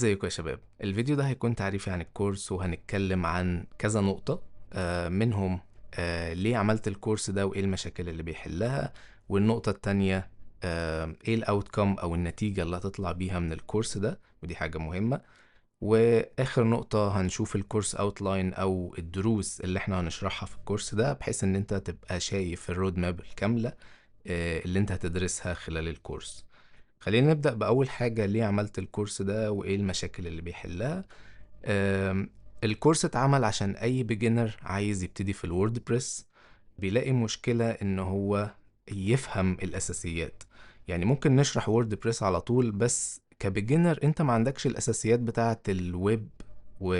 ازيكم يا شباب؟ الفيديو ده هيكون تعريفي عن الكورس، وهنتكلم عن كذا نقطة منهم ليه عملت الكورس ده وايه المشاكل اللي بيحلها. والنقطة التانية ايه الاوتكم او النتيجة اللي هتطلع بيها من الكورس ده، ودي حاجة مهمة. واخر نقطة هنشوف الكورس اوتلاين او الدروس اللي احنا هنشرحها في الكورس ده، بحيث ان انت تبقى شايف الرود ماب الكاملة اللي انت هتدرسها خلال الكورس. خلينا نبدأ بأول حاجة، ليه عملت الكورس ده وإيه المشاكل اللي بيحلها. آم، الكورس اتعمل عشان أي بيجنر عايز يبتدي في الووردبريس بيلاقي مشكلة إن هو يفهم الأساسيات. يعني ممكن نشرح ووردبريس على طول، بس كبيجنر أنت ما عندكش الأساسيات بتاعة الويب و...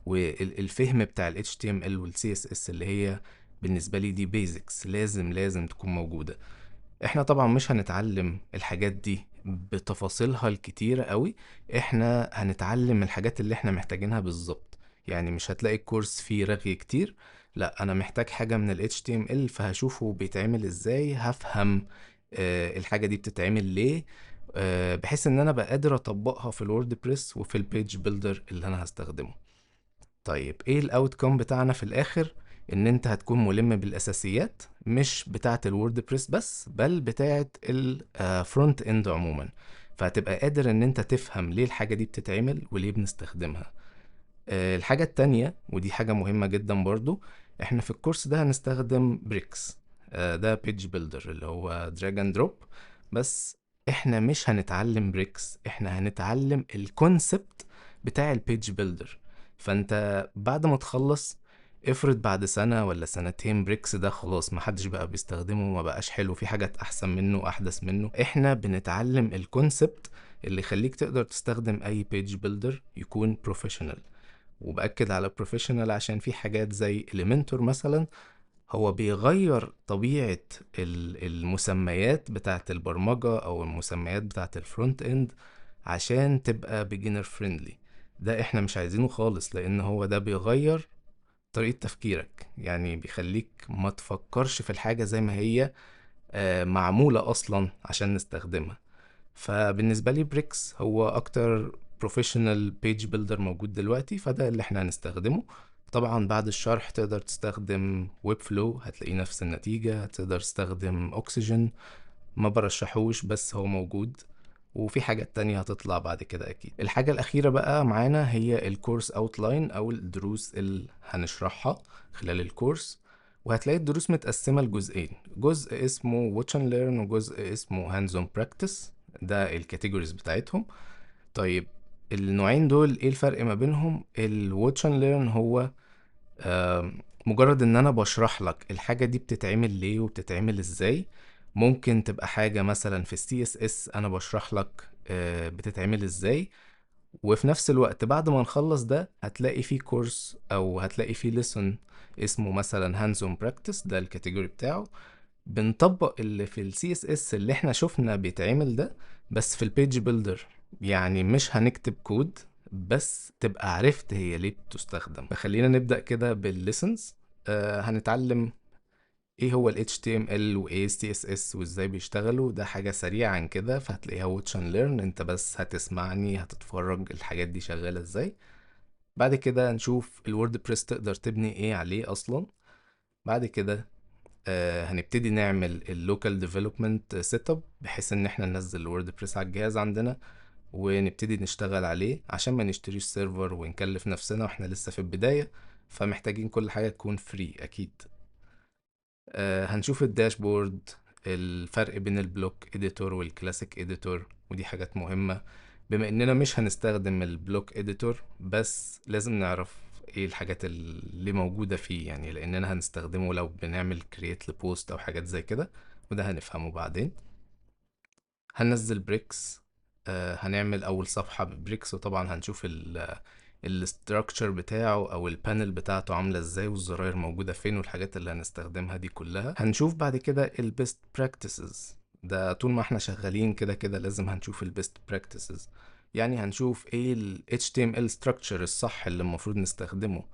والفهم بتاع ال HTML وال CSS اللي هي بالنسبة لي دي بيزكس، لازم تكون موجودة. احنا طبعا مش هنتعلم الحاجات دي بتفاصيلها الكتيرة قوي، احنا هنتعلم الحاجات اللي احنا محتاجينها بالظبط. يعني مش هتلاقي الكورس فيه رغي كتير، لا انا محتاج حاجة من ال HTML فهشوفه بيتعمل ازاي، هفهم الحاجة دي بتتعمل ليه، بحيث ان انا بقى قادر اطبقها في الووردبريس وفي البيج بيلدر اللي انا هستخدمه. طيب ايه الاوتكم بتاعنا في الاخر؟ ان انت هتكون ملم بالاساسيات، مش بتاعه الووردبريس بس، بل بتاعه الفرونت اند عموما. فهتبقى قادر ان انت تفهم ليه الحاجة دي بتتعمل وليه بنستخدمها. الحاجة التانية ودي حاجة مهمة جدا برضو، احنا في الكورس ده هنستخدم بريكس. ده بيج بيلدر اللي هو دراج اند دروب. بس احنا مش هنتعلم بريكس، احنا هنتعلم الكونسبت بتاع البيج بيلدر. فانت بعد ما تخلص، افرض بعد سنة ولا سنتين بريكس ده خلاص محدش بقى بيستخدمه، ما بقاش حلو، في حاجات احسن منه احدث منه، احنا بنتعلم الكونسبت اللي يخليك تقدر تستخدم اي بيج بيلدر يكون بروفيشنال. وبأكد على بروفيشنال عشان في حاجات زي إليمنتور مثلا، هو بيغير طبيعة المسميات بتاعة البرمجة أو المسميات بتاعة الفرونت إند عشان تبقى beginner friendly. ده احنا مش عايزينه خالص، لأن هو ده بيغير طريقة تفكيرك، يعني بيخليك ما تفكرش في الحاجة زي ما هي معمولة أصلا عشان نستخدمها. فبالنسبة لي بريكس هو أكتر بروفيشنال بيج بيلدر موجود دلوقتي، فده اللي احنا هنستخدمه. طبعا بعد الشرح تقدر تستخدم ويب فلو هتلاقيه نفس النتيجة، تقدر تستخدم اوكسيجن، ما برشحوش بس هو موجود. وفي حاجات تانية هتطلع بعد كده أكيد. الحاجة الأخيرة بقى معانا هي الكورس أوتلاين أو الدروس اللي هنشرحها خلال الكورس. وهتلاقي الدروس متقسمة لجزئين، جزء اسمه watch and learn وجزء اسمه hands on practice. ده الكاتيجوريز بتاعتهم. طيب النوعين دول ايه الفرق ما بينهم؟ ال watch and learn هو مجرد ان انا بشرح لك الحاجة دي بتتعمل ليه وبتتعمل ازاي. ممكن تبقى حاجة مثلا في السي اس اس انا بشرح لك بتتعمل ازاي، وفي نفس الوقت بعد ما نخلص ده هتلاقي فيه كورس او هتلاقي فيه ليسون اسمه مثلا hands on practice، ده الكاتيجوري بتاعه. بنطبق اللي في السي اس اس اللي احنا شفنا بيتعمل ده، بس في البيج بيلدر. يعني مش هنكتب كود، بس تبقى عرفت هي ليه بتستخدم. فخلينا نبدأ كده بالليسنز. هنتعلم ايه هو ال HTML وايه CSS وازاي بيشتغلوا، ده حاجة سريعا كده فهتلاقيها watch and learn، انت بس هتسمعني هتتفرج الحاجات دي شغالة ازاي. بعد كده نشوف الووردبريس تقدر تبني ايه عليه اصلا. بعد كده هنبتدي نعمل اللوكال ديفلوبمنت سيت اب، بحيث ان احنا ننزل الووردبريس على الجهاز عندنا ونبتدي نشتغل عليه، عشان ما نشتريش سيرفر ونكلف نفسنا واحنا لسه في البداية. فمحتاجين كل حاجة تكون فري اكيد. هنشوف الداشبورد، الفرق بين البلوك اديتور والكلاسيك اديتور، ودي حاجات مهمة. بما اننا مش هنستخدم البلوك اديتور، بس لازم نعرف ايه الحاجات اللي موجودة فيه، يعني لاننا هنستخدمه لو بنعمل كرييت لبوست او حاجات زي كده، وده هنفهمه بعدين. هننزل بريكس، هنعمل اول صفحة ببريكس، وطبعا هنشوف الاستراكشر بتاعه او البانل بتاعته عامله ازاي، والزراير موجوده فين، والحاجات اللي هنستخدمها دي كلها. هنشوف بعد كده البيست براكتسز، ده طول ما احنا شغالين كده كده لازم هنشوف البيست براكتسز. يعني هنشوف ايه ال HTML structure الصح اللي المفروض نستخدمه.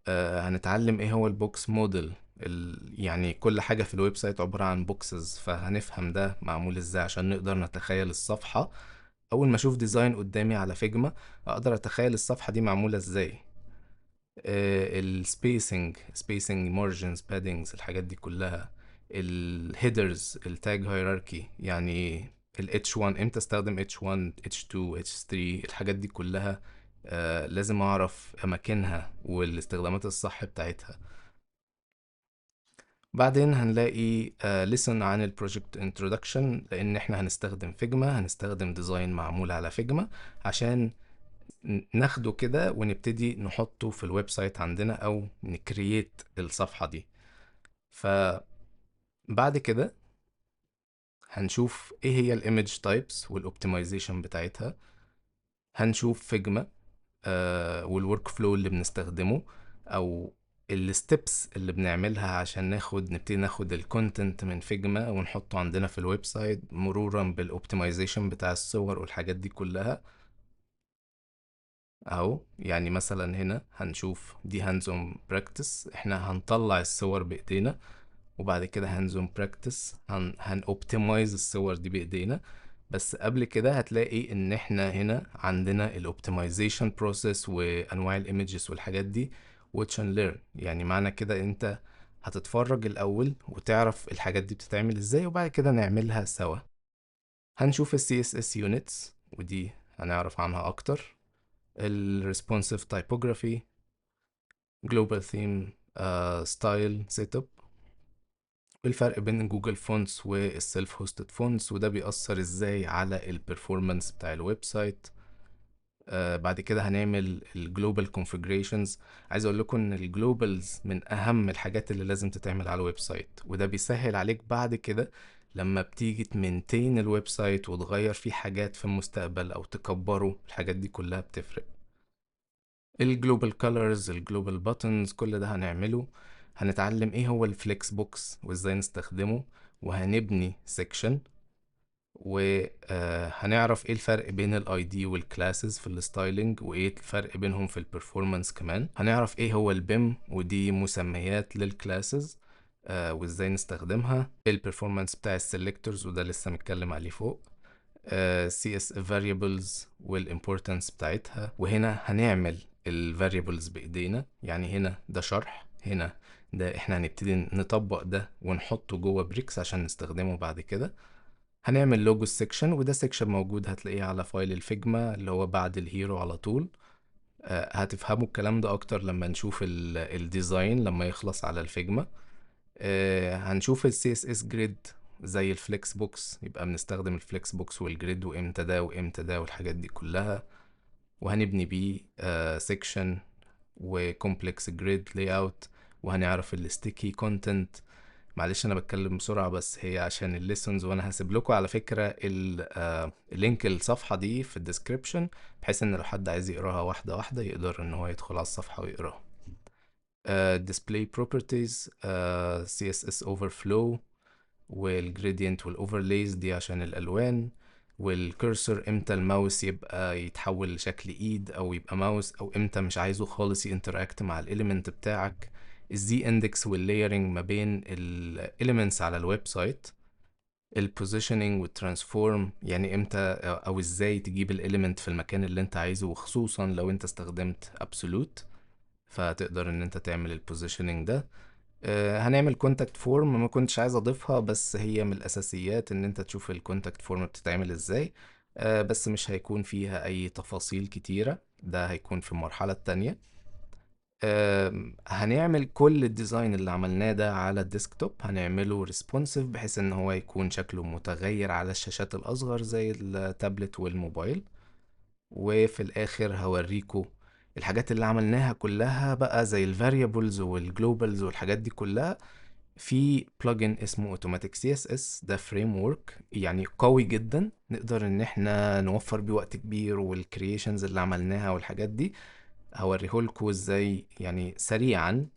هنتعلم ايه هو البوكس موديل، يعني كل حاجة في الويب سايت عبارة عن بوكسز، فهنفهم ده معمول ازاي عشان نقدر نتخيل الصفحة اول ما اشوف ديزاين قدامي على فيجما اقدر اتخيل الصفحة دي معمولة ازاي. السبيسنج مارجنز بادنجز الحاجات دي كلها، الهيدرز التاج هيراركي، يعني ال H1 امتى استخدم H1 H2 H3 الحاجات دي كلها. لازم اعرف اماكنها والاستخدامات الصح بتاعتها. بعدين هنلاقي listen عن البروجكت introduction، لان احنا هنستخدم فيجما، هنستخدم ديزاين معمول على فيجما عشان ناخده كده ونبتدي نحطه في الويب سايت عندنا او نكرييت الصفحة دي. فبعد كده هنشوف ايه هي الايمج تايبس والاوبتمايزيشن بتاعتها. هنشوف فيجما والورك فلو اللي بنستخدمه، او الستبس اللي بنعملها عشان نبتدي ناخد الكونتنت من فيجما ونحطه عندنا في الويب سايت، مرورا بالاوبتمايزيشن بتاع الصور والحاجات دي كلها. اهو يعني مثلا هنا هنشوف دي هاندز اون براكتس، احنا هنطلع الصور بايدينا، وبعد كده هاندز اون براكتس هنوبتمايز الصور دي بايدينا. بس قبل كده هتلاقي ان احنا هنا عندنا الاوبتمايزيشن بروسيس وانواع الايمجز والحاجات دي watch and learn. يعني معنى كده انت هتتفرج الاول وتعرف الحاجات دي بتتعمل ازاي، وبعد كده نعملها سوا. هنشوف ال CSS units، ودي هنعرف عنها اكتر. ال responsive typography، global theme style setup، والفرق بين جوجل فونتس والسيلف هوستد فونتس، وده بيأثر ازاي على البرفورمانس بتاع الويب سايت. بعد كده هنعمل الجلوبال كونفيجريشنز. عايز اقول لكم ان الجلوبالز من اهم الحاجات اللي لازم تتعمل على الويب سايت، وده بيسهل عليك بعد كده لما بتيجي تمنتين الويب سايت وتغير فيه حاجات في المستقبل او تكبره، الحاجات دي كلها بتفرق. الجلوبال كولرز، الجلوبال باتنز، كل ده هنعمله. هنتعلم ايه هو الفليكس بوكس وازاي نستخدمه، وهنبني سيكشن، وهنعرف ايه الفرق بين الاي دي والكلاسز في الستايلينج، وايه الفرق بينهم في البرفورمانس. كمان هنعرف ايه هو البيم، ودي مسميات للكلاسز وازاي نستخدمها. البرفورمانس بتاع السلكتورز، وده لسه متكلم عليه فوق. CS variables والimportance بتاعتها، وهنا هنعمل ال variables بإيدينا. يعني هنا ده شرح، هنا ده احنا هنبتدي نطبق ده ونحطه جوه بريكس عشان نستخدمه بعد كده. هنعمل لوجو سيكشن، وده سيكشن موجود هتلاقيه على فايل الفيجما اللي هو بعد الهيرو على طول. هتفهموا الكلام ده اكتر لما نشوف الديزاين لما يخلص على الفيجما. هنشوف ال CSS جريد زي الفليكس بوكس، يبقى بنستخدم الفليكس بوكس والجريد، وامتى ده وامتى ده والحاجات دي كلها. وهنبني بيه سيكشن وكومبلكس جريد لاي اوت. وهنعرف الستيكي كونتنت. معلش انا بتكلم بسرعة بس هي عشان الليسونز، وانا هسيب لكم على فكرة اللينك الصفحة دي في الديسكريبشن، بحيث ان لو حد عايز يقراها واحدة واحدة يقدر ان هو يدخل على الصفحة ويقراها. display properties، CSS overflow، والgradient والoverlays دي عشان الألوان، والكرسور امتى الماوس يبقى يتحول لشكل ايد او يبقى ماوس، او امتى مش عايزه خالص ينتراكت مع الاليمنت بتاعك. الزي اندكس واللايرنج ما بين الاليمنتس على الويب سايت. البوزيشننج والترانسفورم، يعني امتى او ازاي تجيب الاليمنت في المكان اللي انت عايزه، وخصوصا لو انت استخدمت ابسولوت فتقدر ان انت تعمل البوزيشننج ده. هنعمل كونتاكت فورم، ما كنتش عايز اضيفها بس هي من الاساسيات ان انت تشوف الكونتاكت فورم بتتعمل ازاي. بس مش هيكون فيها اي تفاصيل كتيرة، ده هيكون في المرحلة التانية. هنعمل كل الديزاين اللي عملناه ده على الديسكتوب، هنعمله ريسبونسيف بحيث ان هو يكون شكله متغير على الشاشات الاصغر زي التابلت والموبايل. وفي الاخر هوريكم الحاجات اللي عملناها كلها بقى زي الفاريبلز والجلوبالز والحاجات دي كلها في بلجن اسمه اوتوماتيك سي اس اس. ده فريم ورك يعني قوي جدا، نقدر ان احنا نوفر بيه وقت كبير، والكرييشنز اللي عملناها والحاجات دي هوريهولكوا ازاي يعني سريعا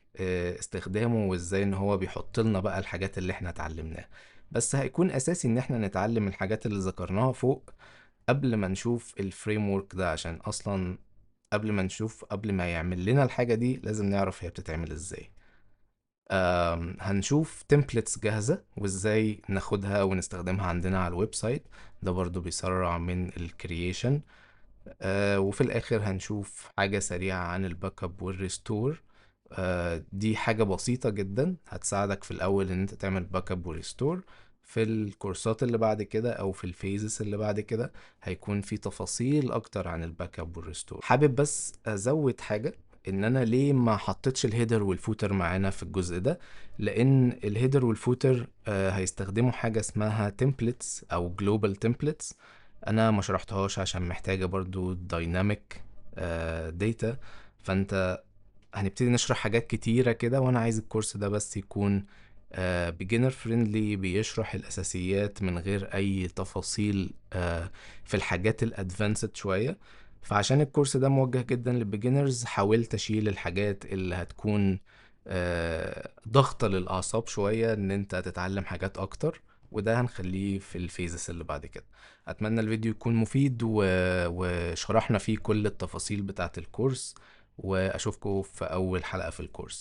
استخدامه، وازاي ان هو بيحط لنا بقى الحاجات اللي احنا اتعلمناها. بس هيكون اساسي ان احنا نتعلم الحاجات اللي ذكرناها فوق قبل ما نشوف الفريم ورك ده، عشان اصلا قبل ما يعمل لنا الحاجة دي لازم نعرف هي بتتعمل ازاي. هنشوف templates جاهزة وازاي ناخدها ونستخدمها عندنا على الويب سايت. ده برضو بيسرع من الكرييشن. وفي الآخر هنشوف حاجة سريعة عن الباك اب والريستور. دي حاجة بسيطة جدا هتساعدك في الأول إن أنت تعمل باك اب وريستور. في الكورسات اللي بعد كده أو في الفيزز اللي بعد كده هيكون في تفاصيل أكتر عن الباك اب والريستور. حابب بس أزود حاجة، إن أنا ليه ما حطيتش الهيدر والفوتر معانا في الجزء ده. لأن الهيدر والفوتر هيستخدموا حاجة اسمها templates أو global templates. انا ما شرحتهاش عشان محتاجة برضو دايناميك داتا. فانت هنبتدي نشرح حاجات كتيرة كده، وانا عايز الكورس ده بس يكون beginner friendly، بيشرح الاساسيات من غير اي تفاصيل في الحاجات الادفانسد شوية. فعشان الكورس ده موجه جدا للبيجنرز، حاولت اشيل الحاجات اللي هتكون ضغطة للاعصاب شوية، ان انت تتعلم حاجات اكتر. وده هنخليه في الفيزس اللي بعد كده. اتمنى الفيديو يكون مفيد وشرحنا فيه كل التفاصيل بتاعة الكورس. واشوفكم في اول حلقة في الكورس.